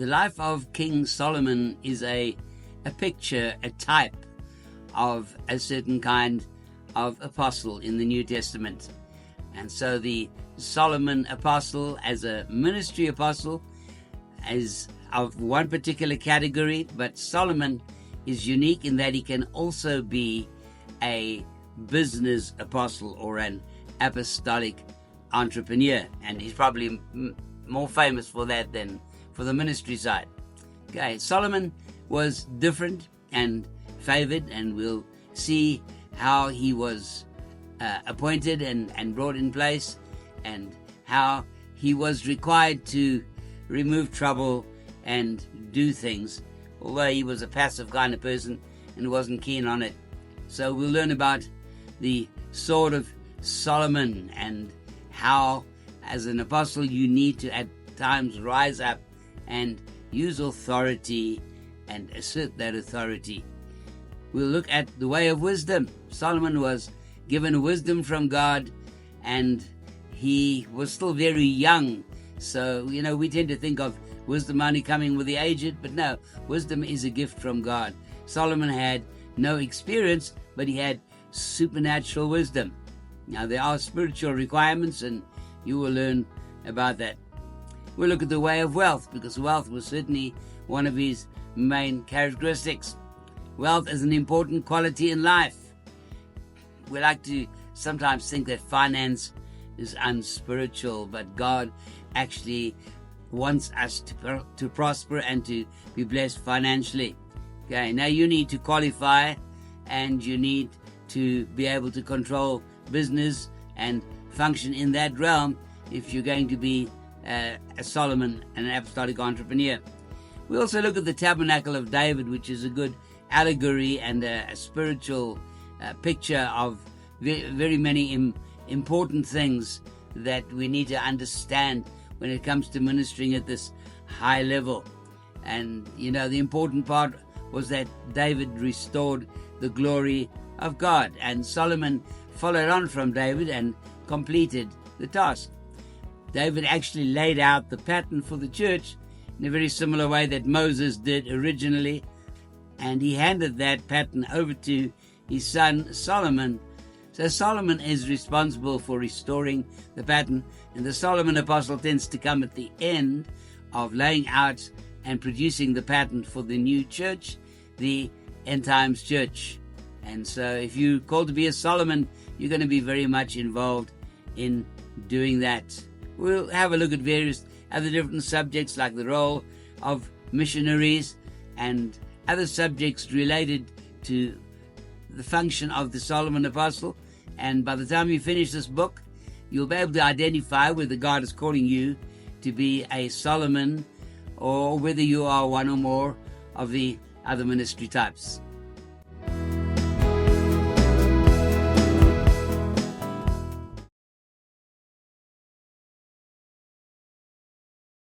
life of King Solomon is a picture, a type of a certain kind of apostle in the New Testament. And so the Solomon apostle as a ministry apostle is of one particular category, but Solomon is unique in that he can also be a business apostle or an apostolic entrepreneur, and he's probably more famous for that than for the ministry side. Okay, Solomon was different and favored, and we'll see how he was appointed and brought in place, and how he was required to remove trouble and do things, although he was a passive kind of person and wasn't keen on it. So we'll learn about the sword of Solomon and how, as an apostle, you need to at times rise up and use authority and assert that authority. We'll look at the way of wisdom. Solomon was given wisdom from God, and he was still very young. So, we tend to think of wisdom only coming with the aged, but no, wisdom is a gift from God. Solomon had no experience, but he had supernatural wisdom. Now, there are spiritual requirements, and you will learn about that. We'll look at the way of wealth, because wealth was certainly one of his main characteristics. Wealth is an important quality in life. We like to sometimes think that finance is unspiritual, but God actually wants us to prosper and to be blessed financially. Okay, now you need to qualify, and you need to be able to control business and function in that realm if you're going to be a Solomon and an apostolic entrepreneur. We also look at the tabernacle of David, which is a good allegory and a spiritual picture of very many important things that we need to understand when it comes to ministering at this high level. And the important part was that David restored the glory of God, and Solomon followed on from David and completed the task. David actually laid out the pattern for the church in a very similar way that Moses did originally, and he handed that pattern over to his son Solomon. So Solomon is responsible for restoring the pattern, and the Solomon apostle tends to come at the end of laying out and producing the pattern for the new church, the end times church. And so if you're called to be a Solomon, you're going to be very much involved in doing that. We'll have a look at various other different subjects, like the role of missionaries and other subjects related to the function of the Solomon apostle. And by the time you finish this book, you'll be able to identify whether God is calling you to be a Solomon or whether you are one or more of the other ministry types.